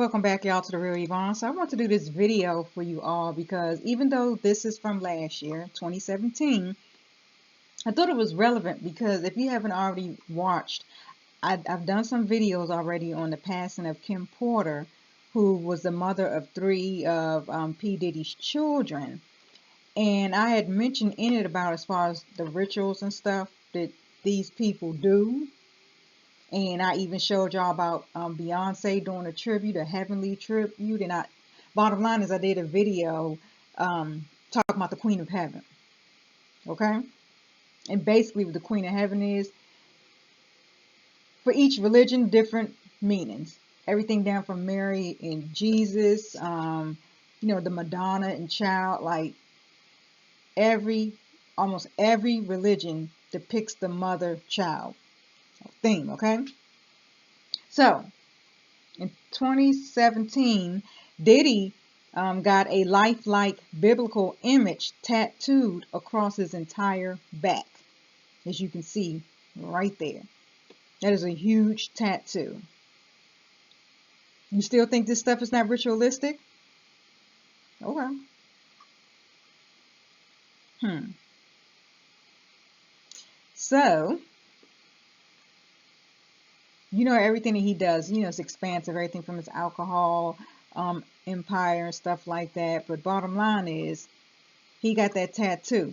Welcome back, y'all, to the Real Evvonne. So I want to do this video for you all because even though this is from last year, 2017, I thought it was relevant because if you haven't already watched, I've done some videos already on the passing of Kim Porter, who was the mother of three of P. Diddy's children. And I had mentioned in it about as far as the rituals and stuff that these people do. And I even showed y'all about Beyonce doing a tribute, a heavenly tribute. And bottom line is I did a video talking about the Queen of Heaven. Okay? And basically what the Queen of Heaven is, for each religion, different meanings. Everything down from Mary and Jesus, the Madonna and Child, like almost every religion depicts the mother-child theme, okay? So, in 2017, Diddy got a lifelike biblical image tattooed across his entire back, as you can see right there. That is a huge tattoo. You still think this stuff is not ritualistic? Okay. So, everything that he does, it's expansive, everything from his alcohol empire and stuff like that. But bottom line is, he got that tattoo.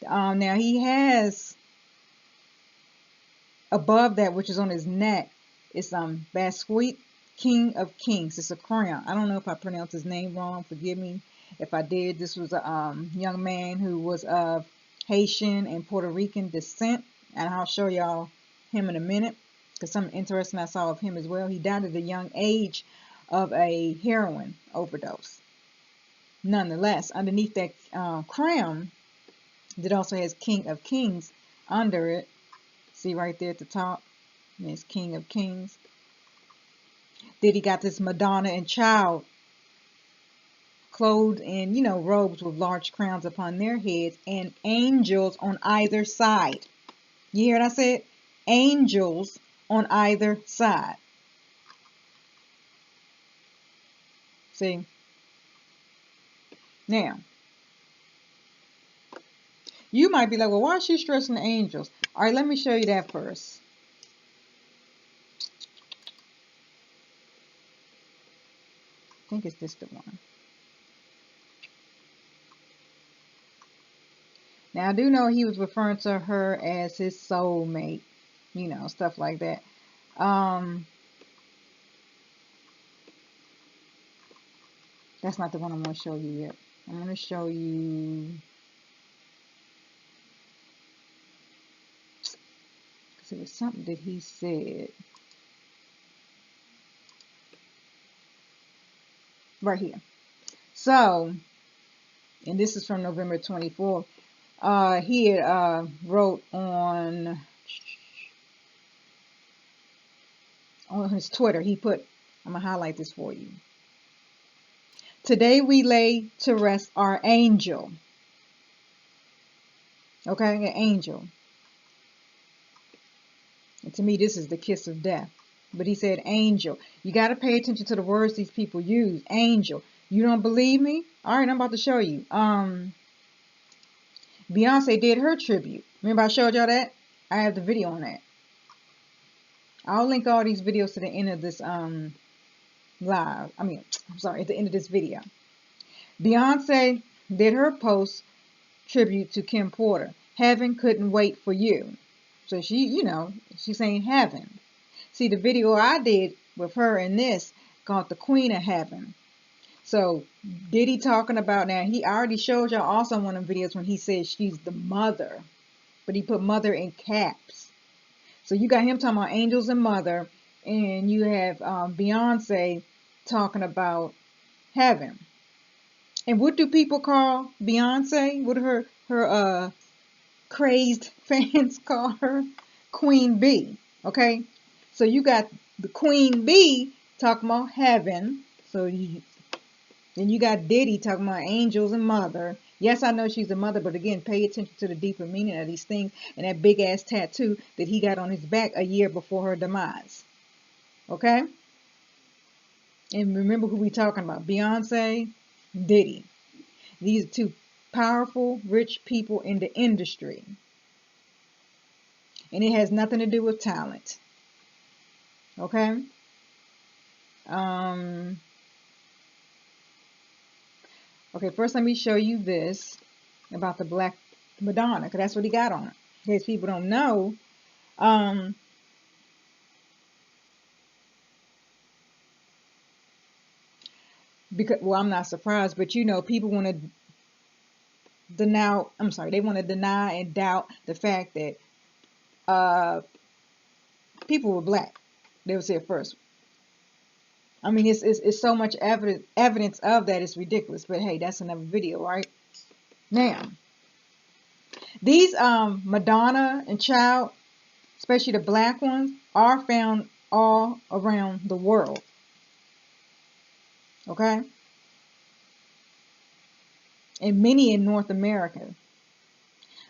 Now he has above that, which is on his neck, it's Basquiat, King of Kings. It's a crown. I don't know if I pronounced his name wrong. Forgive me if I did. This was a young man who was of Haitian and Puerto Rican descent, and I'll show y'all him in a minute because something interesting I saw of him as well. He died at a young age of a heroin overdose. Nonetheless, underneath that crown, that also has King of Kings under it. See right there at the top, it's King of Kings. Then he got this Madonna and Child clothed in, robes with large crowns upon their heads and angels on either side. You hear what I said? Angels on either side. See? Now, you might be like, well, why is she stressing the angels? All right, let me show you that first. I think it's this the one. Now, I do know he was referring to her as his soulmate, stuff like that. That's not the one I'm going to show you yet. I'm going to show you, because it was something that he said. Right here. So, and this is from November 24th. He had wrote on his Twitter, he put, I'm going to highlight this for you. Today we lay to rest our angel. Okay, an angel. And to me, this is the kiss of death. But he said angel. You got to pay attention to the words these people use. Angel. You don't believe me? All right, I'm about to show you. Beyonce did her tribute. Remember I showed y'all that? I have the video on that. I'll link all these videos to the end of this live. I'm sorry, at the end of this video. Beyonce did her post tribute to Kim Porter. Heaven couldn't wait for you. So she, she's saying heaven. See, the video I did with her in this called the Queen of Heaven. So Diddy talking about, now I already showed y'all also one of the videos when he said she's the mother, but he put mother in caps. So you got him talking about angels and mother, and you have Beyonce talking about heaven. And what do people call Beyonce? What do her crazed fans call her? Queen Bee. Okay, so you got the Queen Bee talking about heaven. So then you got Diddy talking about angels and mother. Yes, I know she's a mother, but again, pay attention to the deeper meaning of these things and that big ass tattoo that he got on his back a year before her demise. Okay? And remember who we talking about. Beyonce, Diddy. These are two powerful, rich people in the industry. And it has nothing to do with talent. Okay? Um, okay, first let me show you this about the Black Madonna, because that's what he got on it. In case people don't know, um, because, well, I'm not surprised, but you know, people want to deny, I'm sorry, they want to deny and doubt the fact that uh, people were black. They would say it first. I mean, it's so much evidence of that, it's ridiculous. But hey, that's another video, right? Now, these Madonna and Child, especially the black ones, are found all around the world. Okay? And many in North America.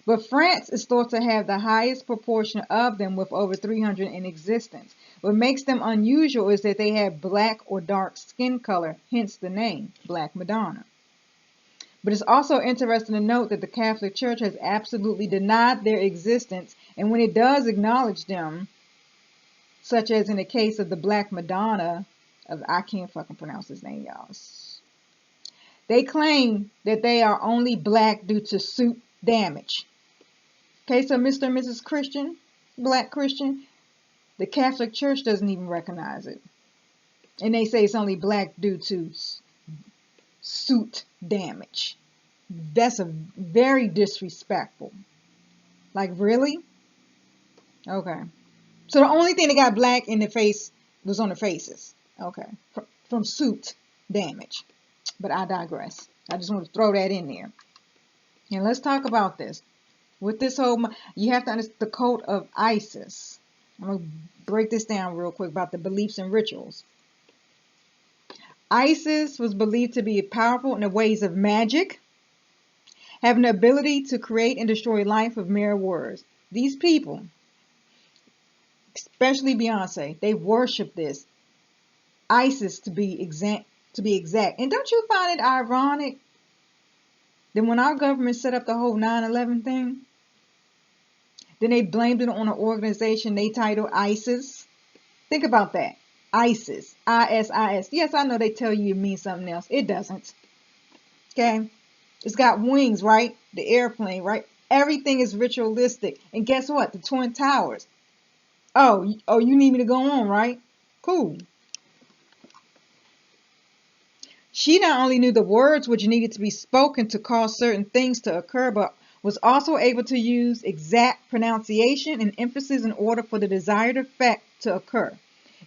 But France is thought to have the highest proportion of them, with over 300 in existence. What makes them unusual is that they have black or dark skin color, hence the name, Black Madonna. But it's also interesting to note that the Catholic Church has absolutely denied their existence, and when it does acknowledge them, such as in the case of the Black Madonna, I can't fucking pronounce his name, y'all. They claim that they are only black due to suit damage. Okay, so Mr. and Mrs. Christian, black Christian, the Catholic Church doesn't even recognize it. And they say it's only black due to suit damage. That's a very disrespectful. Like, really? Okay. So the only thing that got black in the face was on the faces. Okay. From suit damage. But I digress. I just want to throw that in there. And let's talk about this. With this whole, you have to understand the cult of Isis. I'm going to break this down real quick about the beliefs and rituals. Isis was believed to be powerful in the ways of magic, having the ability to create and destroy life with mere words. These people, especially Beyonce, they worship this Isis to be exact. And don't you find it ironic that when our government set up the whole 9/11 thing, then they blamed it on an organization they titled ISIS? Think about that. ISIS. ISIS. Yes, I know they tell you it means something else. It doesn't. Okay? It's got wings, right? The airplane, right? Everything is ritualistic. And guess what? The Twin Towers. Oh, you need me to go on, right? Cool. She not only knew the words which needed to be spoken to cause certain things to occur, but was also able to use exact pronunciation and emphasis in order for the desired effect to occur.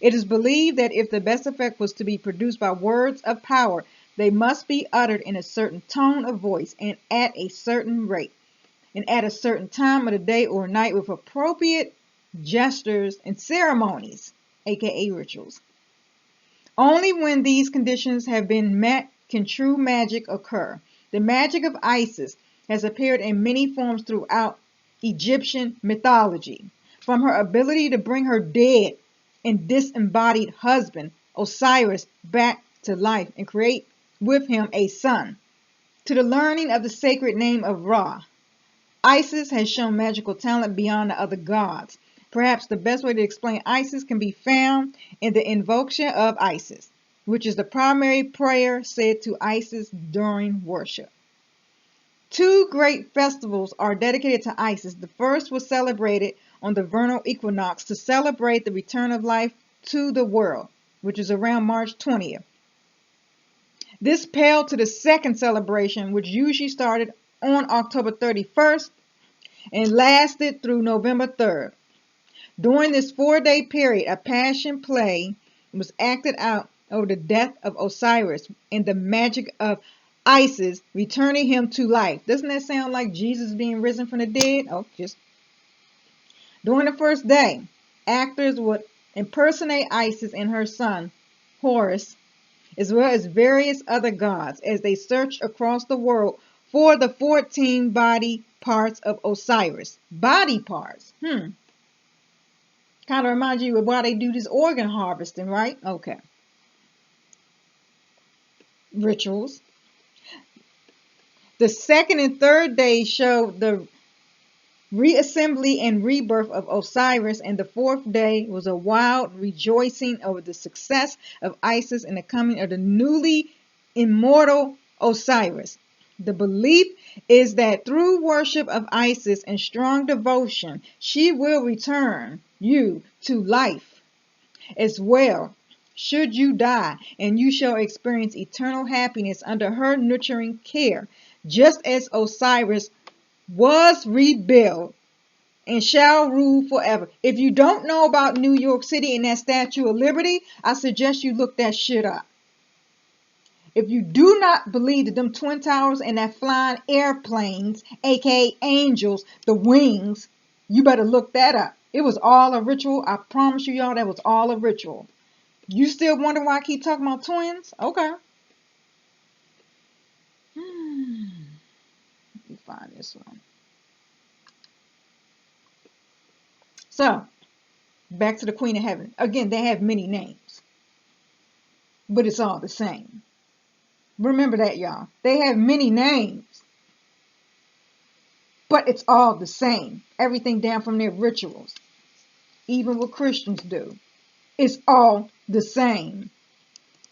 It is believed that if the best effect was to be produced by words of power, they must be uttered in a certain tone of voice and at a certain rate, and at a certain time of the day or night with appropriate gestures and ceremonies, aka rituals. Only when these conditions have been met can true magic occur. The magic of Isis has appeared in many forms throughout Egyptian mythology, from her ability to bring her dead and disembodied husband, Osiris, back to life and create with him a son, to the learning of the sacred name of Ra. Isis has shown magical talent beyond the other gods. Perhaps the best way to explain Isis can be found in the invocation of Isis, which is the primary prayer said to Isis during worship. Two great festivals are dedicated to Isis. The first was celebrated on the vernal equinox to celebrate the return of life to the world, which is around March 20th. This paled to the second celebration, which usually started on October 31st and lasted through November 3rd. During this 4-day period, a passion play was acted out over the death of Osiris and the magic of Isis returning him to life. Doesn't that sound like Jesus being risen from the dead? Oh, just during the first day, actors would impersonate Isis and her son, Horus, as well as various other gods, as they searched across the world for the 14 body parts of Osiris. Body parts. Kind of reminds you of why they do this organ harvesting, right? Okay. rituals. The second and third days show the reassembly and rebirth of Osiris, and the fourth day was a wild rejoicing over the success of Isis and the coming of the newly immortal Osiris. The belief is that through worship of Isis and strong devotion, she will return you to life as well. Should you die, and you shall experience eternal happiness under her nurturing care, just as Osiris was rebuilt and shall rule forever. If you don't know about New York City and that Statue of Liberty, I suggest you look that shit up. If you do not believe that them Twin Towers and that flying airplanes, aka angels, the wings, you better look that up. It was all a ritual. I promise you, y'all, that was all a ritual. You still wonder why I keep talking about twins? Okay. Let me find this one. So, back to the Queen of Heaven. Again, they have many names, but it's all the same. Remember that, y'all. They have many names, but it's all the same. Everything down from their rituals, even what Christians do, it's all the same.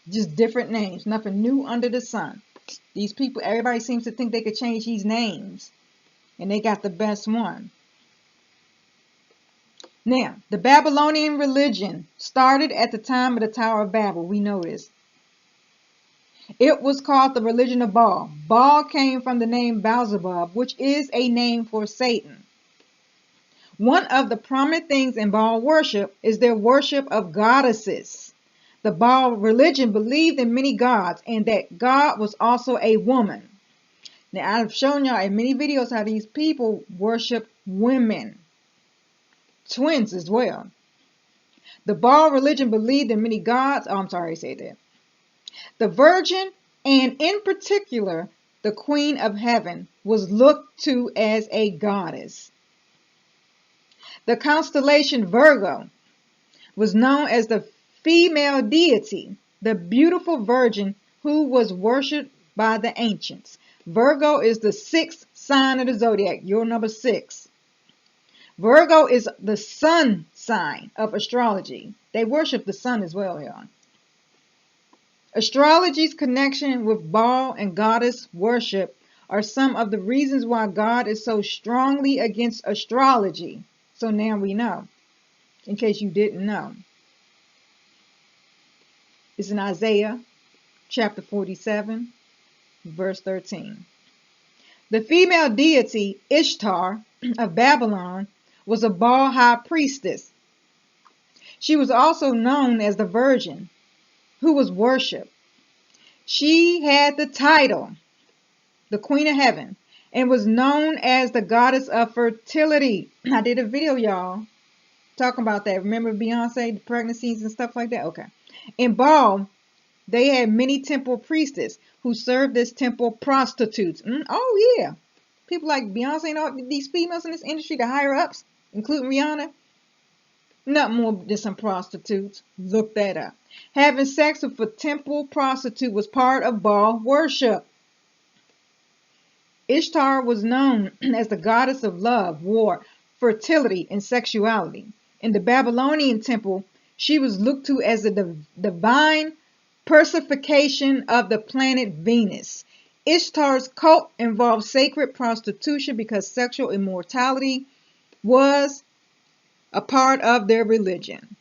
Just different names. Nothing new under the sun. These people, everybody seems to think they could change these names, and they got the best one. Now, the Babylonian religion started at the time of the Tower of Babel. We know this. It was called the religion of Baal. Baal came from the name Beelzebub, which is a name for Satan. One of the prominent things in Baal worship is their worship of goddesses. The Baal religion believed in many gods and that God was also a woman. Now, I've shown y'all in many videos how these people worship women. Twins as well. The Baal religion believed in many gods. Oh, I'm sorry I said that. The Virgin, and in particular, the Queen of Heaven, was looked to as a goddess. The constellation Virgo was known as the female deity, the beautiful virgin who was worshipped by the ancients. Virgo is the sixth sign of the zodiac, your number 6. Virgo is the sun sign of astrology. They worship the sun as well, y'all. Astrology's connection with Baal and goddess worship are some of the reasons why God is so strongly against astrology. So now we know, in case you didn't know. It's in Isaiah chapter 47, verse 13. The female deity Ishtar of Babylon was a Baal high priestess. She was also known as the Virgin, who was worshipped. She had the title, the Queen of Heaven, and was known as the goddess of fertility. I did a video, y'all, talking about that. Remember Beyonce, the pregnancies and stuff like that? Okay. In Baal, they had many temple priestesses who served as temple prostitutes. Oh, yeah. People like Beyonce and all these females in this industry, the higher ups, including Rihanna, not more than some prostitutes. Look that up. Having sex with a temple prostitute was part of Baal worship. Ishtar was known as the goddess of love, war, fertility, and sexuality. In the Babylonian temple, she was looked to as the divine personification of the planet Venus. Ishtar's cult involved sacred prostitution because sexual immortality was a part of their religion.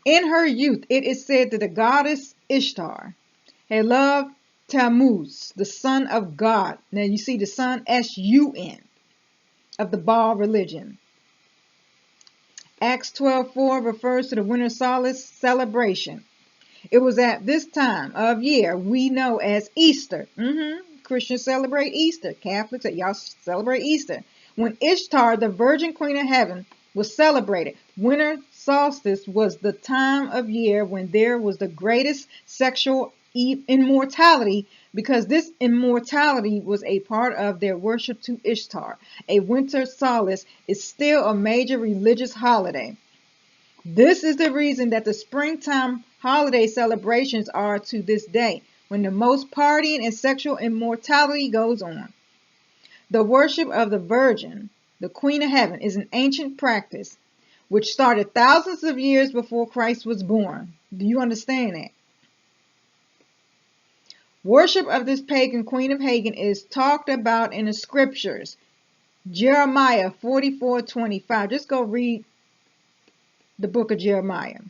In her youth, it is said that the goddess Ishtar had loved Tammuz, the son of God. Now you see the son, S-U-N, of the Baal religion. Acts 12:4 refers to the winter solstice celebration. It was at this time of year we know as Easter. Christians celebrate Easter. Catholics, y'all celebrate Easter. When Ishtar, the Virgin Queen of Heaven, was celebrated. Winter solstice was the time of year when there was the greatest sexual immortality, because this immortality was a part of their worship to Ishtar. A winter solstice is still a major religious holiday. This is the reason that the springtime holiday celebrations are to this day. when the most partying and sexual immorality goes on. The worship of the Virgin, the Queen of Heaven, is an ancient practice which started thousands of years before Christ was born. Do you understand that? Worship of this pagan Queen of Hagen is talked about in the scriptures. Jeremiah 44:25. Just go read the book of Jeremiah.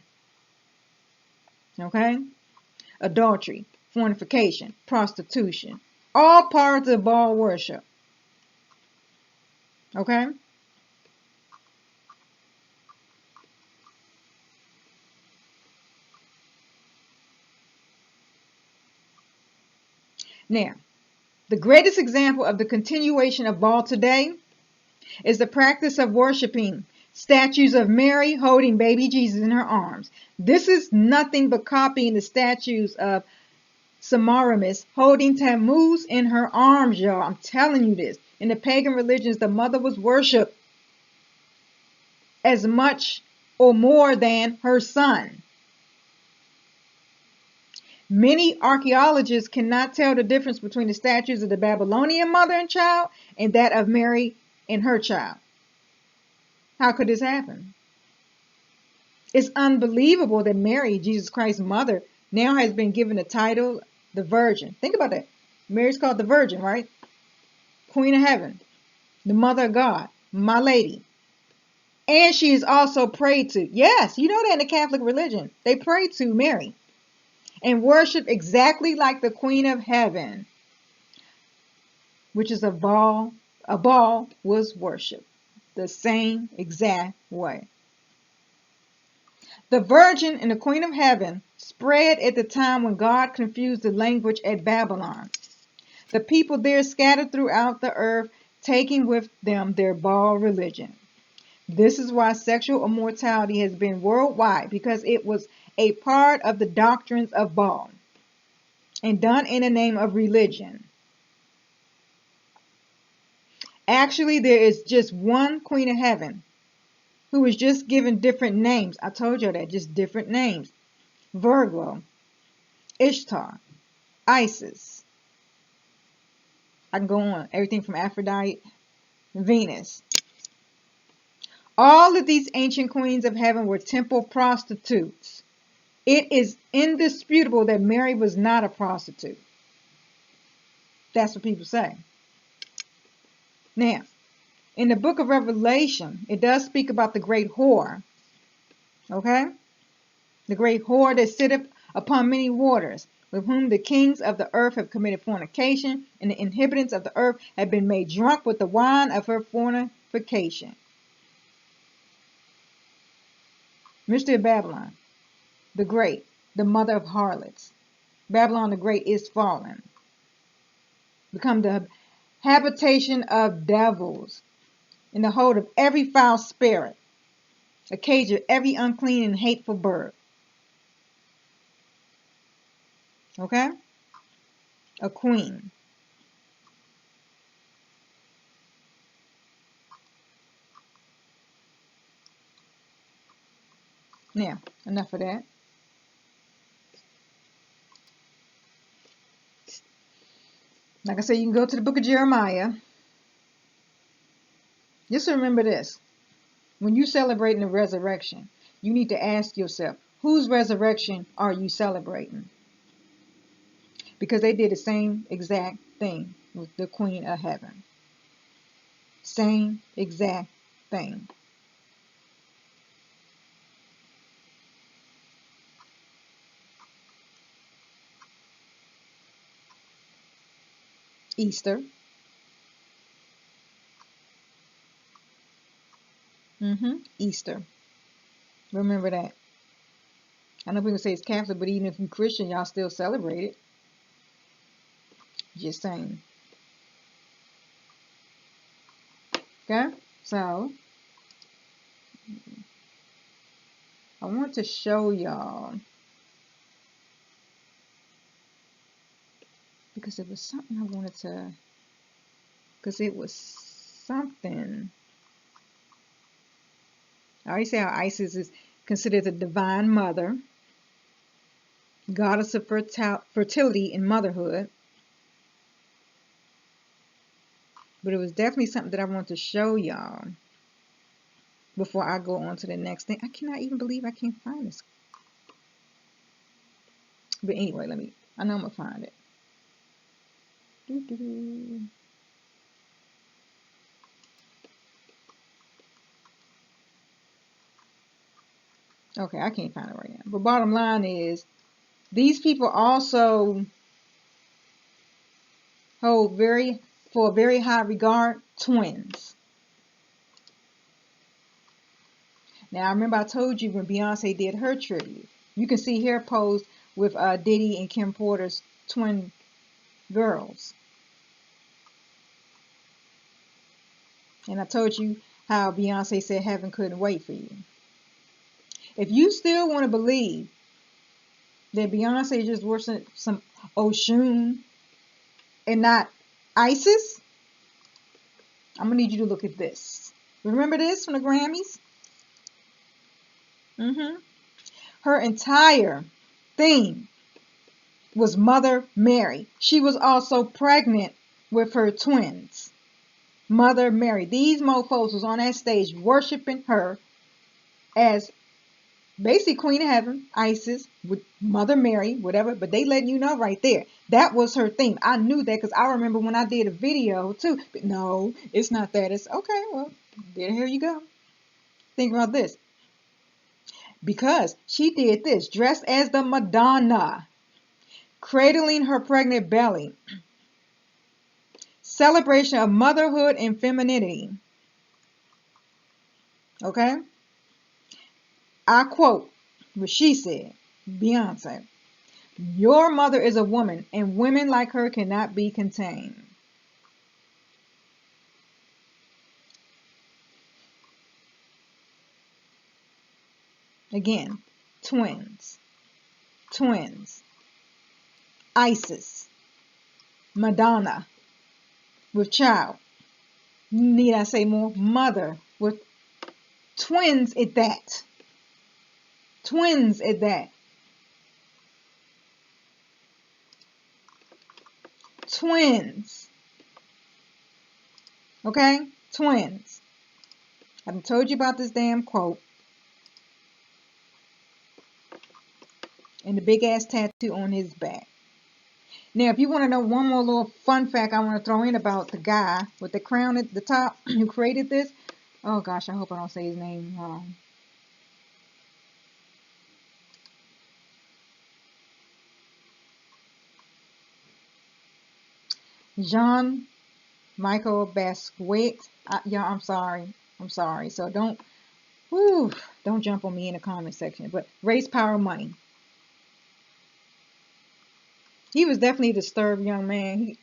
Okay? Adultery, fornication, prostitution. All parts of Baal worship. Okay? Now, the greatest example of the continuation of Baal today is the practice of worshiping statues of Mary holding baby Jesus in her arms. This is nothing but copying the statues of Semiramis holding Tammuz in her arms, y'all. I'm telling you this. In the pagan religions, the mother was worshipped as much or more than her son. Many archaeologists cannot tell the difference between the statues of the Babylonian mother and child and that of Mary and her child. How could this happen? It's unbelievable that Mary, Jesus Christ's mother, now has been given the title the Virgin. Think about that. Mary's called the Virgin, right? Queen of Heaven, the Mother of God, my lady. And she is also prayed to. Yes, you know that in the Catholic religion. They pray to Mary and worship exactly like the Queen of Heaven, which is a Baal was worshipped the same exact way. The Virgin and the Queen of Heaven spread at the time when God confused the language at Babylon. The people there scattered throughout the earth, taking with them their Baal religion. This is why sexual immorality has been worldwide, because it was a part of the doctrines of Baal and done in the name of religion. Actually, there is just one Queen of Heaven who was just given different names. I told you that, just different names. Virgo, Ishtar, Isis. I can go on. Everything from Aphrodite, Venus. All of these ancient queens of heaven were temple prostitutes. It is indisputable that Mary was not a prostitute. That's what people say. Now, in the book of Revelation, it does speak about the great whore. Okay? The great whore that sitteth upon many waters, with whom the kings of the earth have committed fornication, and the inhabitants of the earth have been made drunk with the wine of her fornication. Mystery of Babylon, the great, the mother of harlots. Babylon the great is fallen, become the habitation of devils, in the hold of every foul spirit, a cage of every unclean and hateful bird. Okay? A queen. Now, enough of that. Like I said, you can go to the book of Jeremiah. Just remember this. When you're celebrating the resurrection, you need to ask yourself, whose resurrection are you celebrating? Because they did the same exact thing with the Queen of Heaven. Same exact thing. Easter. Easter. Remember that. I know people say it's Catholic, but even if you're Christian, y'all still celebrate it. Just saying. Okay? So, I want to show y'all, because it was something I wanted to, because it was something. I already say how Isis is considered the divine mother. goddess of fertility and motherhood. But it was definitely something that I want to show y'all before I go on to the next thing. I cannot even believe I can't find this. But anyway, I know I'm going to find it. Okay, I can't find it right now. But bottom line is, these people also hold for a very high regard, twins. Now, I remember I told you when Beyonce did her tribute. You can see her posed with Diddy and Kim Porter's twin girls. And I told you how Beyonce said heaven couldn't wait for you. If you still want to believe that Beyonce just worshipped some Oshun and not Isis, I'm going to need you to look at this. Remember this from the Grammys? Her entire theme was Mother Mary. She was also pregnant with her twins. Mother Mary. These mofos was on that stage worshiping her as basically Queen of Heaven, Isis, with Mother Mary, whatever. But they letting you know right there. That was her theme. I knew that because I remember when I did a video too. But no, it's not that. It's okay. Well, here you go. Think about this. Because she did this, dressed as the Madonna, cradling her pregnant belly. Celebration of motherhood and femininity. Okay? I quote what she said, Beyonce. Your mother is a woman, and women like her cannot be contained. Again, twins. Twins. Isis. Madonna. With child. Need I say more? Mother. With twins at that. Twins at that. Twins. Okay? Twins. I've told you about this damn quote. And the big ass tattoo on his back. Now, if you want to know one more little fun fact I want to throw in about the guy with the crown at the top who created this. Oh gosh, I hope I don't say his name wrong. Jean Michael Basquiat. Yeah, I'm sorry. So don't jump on me in the comment section. But Race, Power, Money. He was definitely a disturbed young man. He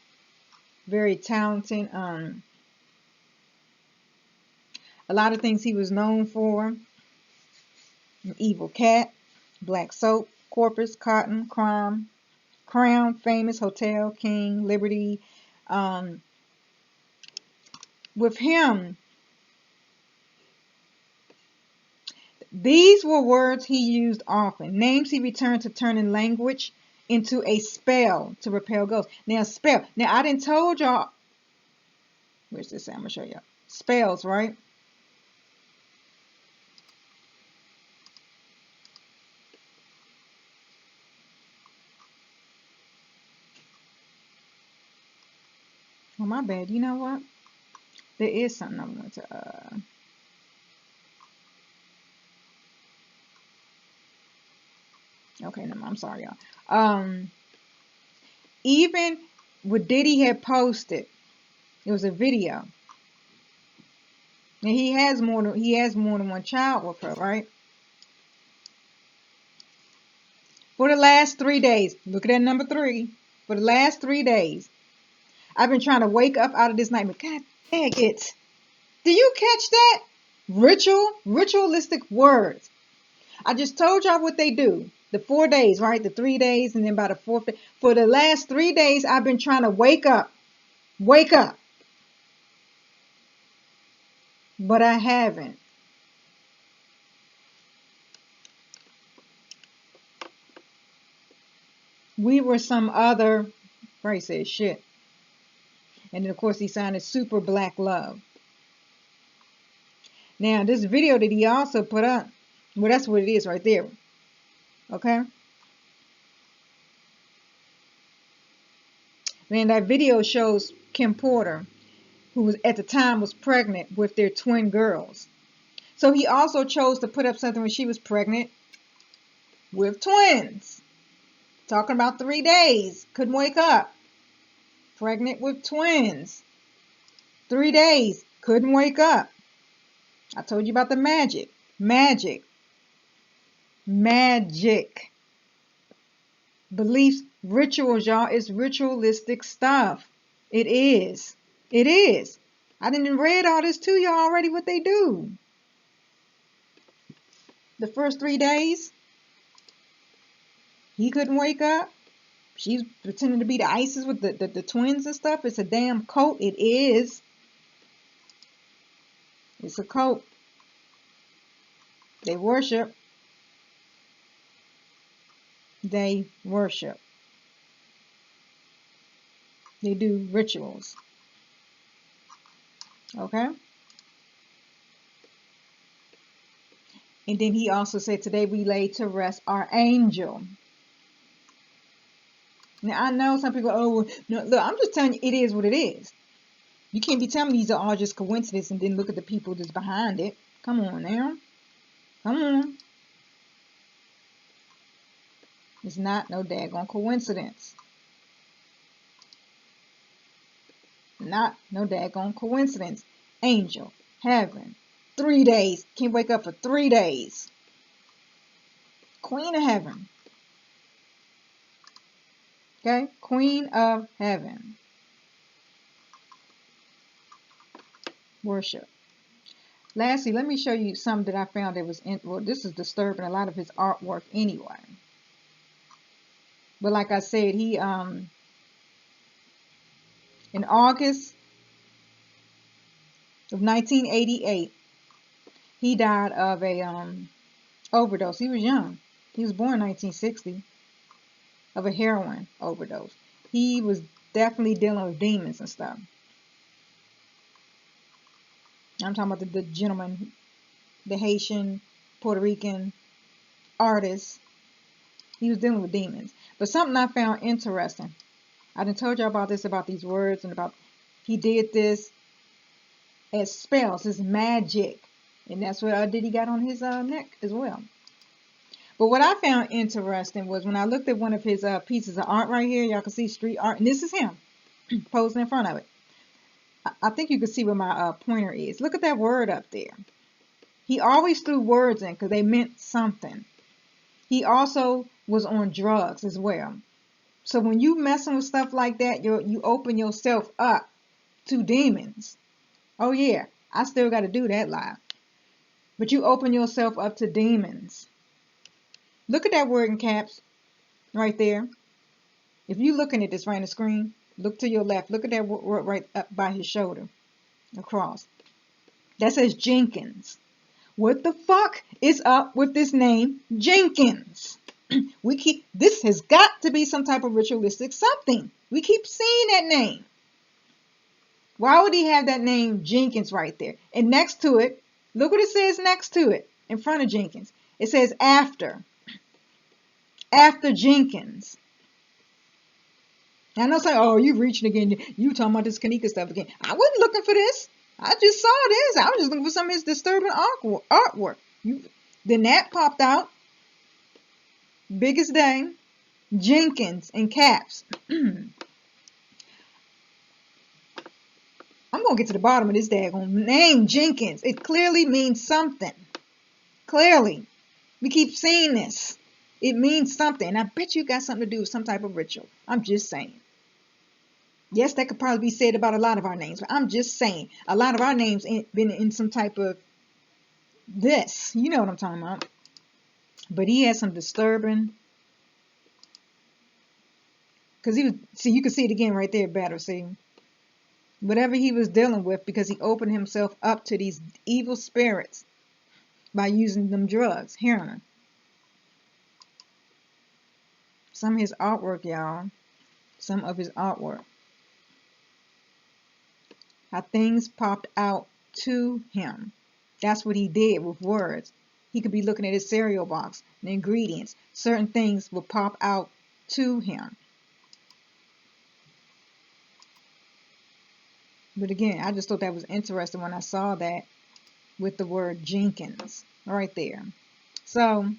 very talented. A lot of things he was known for. Evil Cat, Black Soap, Corpus, Cotton, Crime, Crown, Famous, Hotel, King, Liberty. With him, these were words he used often. Names he returned to turning language into a spell to repel ghosts. Now, spell. Now, I didn't told y'all. Where's this? I'm going to show y'all. Spells, right? Oh, my bad. You know what? There is something I want to... Okay, no, I'm sorry, y'all. Even what Diddy had posted, it was a video. And he has more than one child with her, right? For the last 3 days, look at that number 3. For the last 3 days, I've been trying to wake up out of this nightmare. God dang it. Do you catch that? Ritualistic words. I just told y'all what they do. The 4 days, right? The 3 days, and then by the 4th day. For the last 3 days, I've been trying to wake up. Wake up. But I haven't. We were some other, Christ said shit. And then of course he signed it Super Black Love. Now this video that he also put up, well that's what it is right there. Okay. Man, that video shows Kim Porter, who was at the time was pregnant with their twin girls. So he also chose to put up something when she was pregnant with twins. Talking about 3 days. Couldn't wake up. Pregnant with twins. 3 days. Couldn't wake up. I told you about the magic. Magic. Magic. Beliefs, rituals, y'all. It's ritualistic stuff. It is. It is. I didn't read all this to y'all already what they do. The first 3 days, he couldn't wake up. She's pretending to be the ISIS with the twins and stuff. It's a damn cult. It is. It's a cult. They worship. They worship. They do rituals. Okay? And then he also said, today we laid to rest our angel. Now, I know some people, oh, no, look, I'm just telling you, it is what it is. You can't be telling me these are all just coincidence and then look at the people that's behind it. Come on now. Come on. It's not no daggone coincidence. Not no daggone coincidence. Angel, heaven, 3 days. Can't wake up for 3 days. Queen of heaven. Okay? Queen of heaven. Worship. Lastly, let me show you something that I found that was, well, this is disturbing, a lot of his artwork anyway. But like I said, he, in August of 1988, he died of a overdose. He was young. He was born in 1960, of a heroin overdose. He was definitely dealing with demons and stuff. I'm talking about the gentleman, the Haitian, Puerto Rican artist. He was dealing with demons. But something I found interesting. I done told y'all about this, about these words, and about he did this as spells, as magic. And that's what Diddy got on his neck as well. But what I found interesting was when I looked at one of his pieces of art right here, y'all can see street art, and this is him posing in front of it. I think you can see where my pointer is. Look at that word up there. He always threw words in because they meant something. He also was on drugs as well. So when you messing with stuff like that, you open yourself up to demons. Oh yeah, I still got to do that live. But you open yourself up to demons. Look at that word in caps right there. If you're looking at this right on the screen, look to your left. Look at that word right up by his shoulder, across. That says Jenkins. What the fuck is up with this name, Jenkins? This has got to be some type of ritualistic something. We keep seeing that name. Why would he have that name Jenkins right there? And next to it, look what it says next to it, in front of Jenkins. It says after. After Jenkins. And I know saying, oh, you reaching again. You talking about this Kanika stuff again. I wasn't looking for this. I just saw this. I was just looking for some of his disturbing artwork. Then that popped out. Biggest day. Jenkins in caps. I'm going to get to the bottom of this daggone name, Jenkins. It clearly means something. Clearly. We keep seeing this. It means something. And I bet you got something to do with some type of ritual. I'm just saying. Yes, that could probably be said about a lot of our names. But I'm just saying. A lot of our names been in some type of this. You know what I'm talking about. But he had some disturbing. Because he was, see, you can see it again right there better, see. Whatever he was dealing with, because he opened himself up to these evil spirits by using them drugs, heroin. Some of his artwork, y'all. Some of his artwork. How things popped out to him. That's what he did with words. He could be looking at his cereal box, the ingredients. Certain things will pop out to him. But again, I just thought that was interesting when I saw that with the word Jenkins right there. So,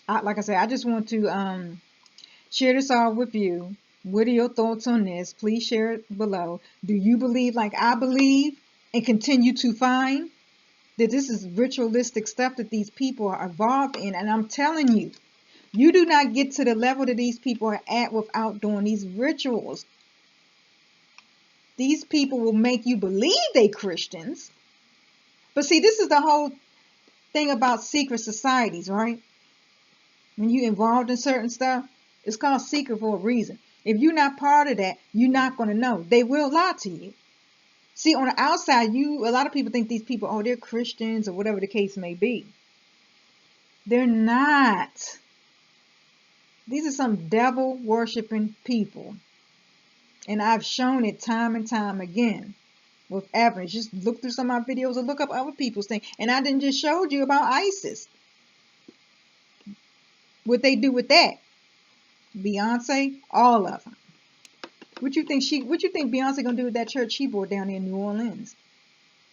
like I said, I just want to share this all with you. What are your thoughts on this? Please share it below. Do you believe like I believe and continue to find that this is ritualistic stuff that these people are involved in? And I'm telling you, you do not get to the level that these people are at without doing these rituals. These people will make you believe they Christians. But see, this is the whole thing about secret societies, right? When you're involved in certain stuff, it's called secret for a reason. If you're not part of that, you're not going to know. They will lie to you. See, on the outside, a lot of people think these people, oh, they're Christians or whatever the case may be. They're not. These are some devil worshiping people. And I've shown it time and time again with evidence. Just look through some of my videos or look up other people's things. And I didn't just showed you about ISIS. What they do with that. Beyonce, all of them. What you think Beyonce gonna do with that church she bought down in New Orleans?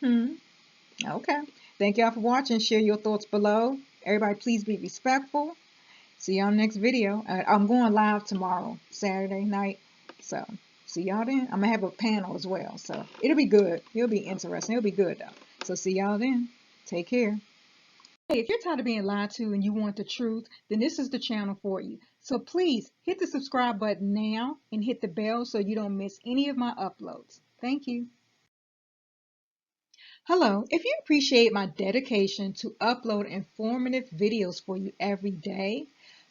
Okay. Thank y'all for watching. Share your thoughts below. Everybody, please be respectful. See y'all next video. I'm going live tomorrow, Saturday night. So see y'all then. I'm gonna have a panel as well. So it'll be good. It'll be interesting. It'll be good though. So see y'all then. Take care. Hey, if you're tired of being lied to and you want the truth, then this is the channel for you. So please hit the subscribe button now and hit the bell so you don't miss any of my uploads. Thank you. Hello, if you appreciate my dedication to upload informative videos for you every day,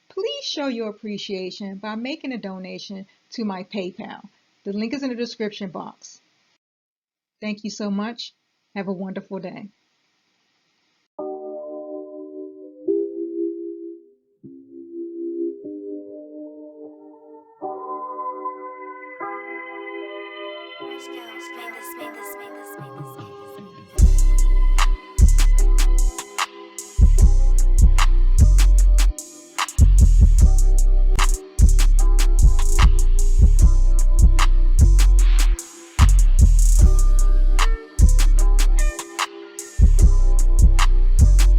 please show your appreciation by making a donation to my PayPal. The link is in the description box. Thank you so much. Have a wonderful day. Made this.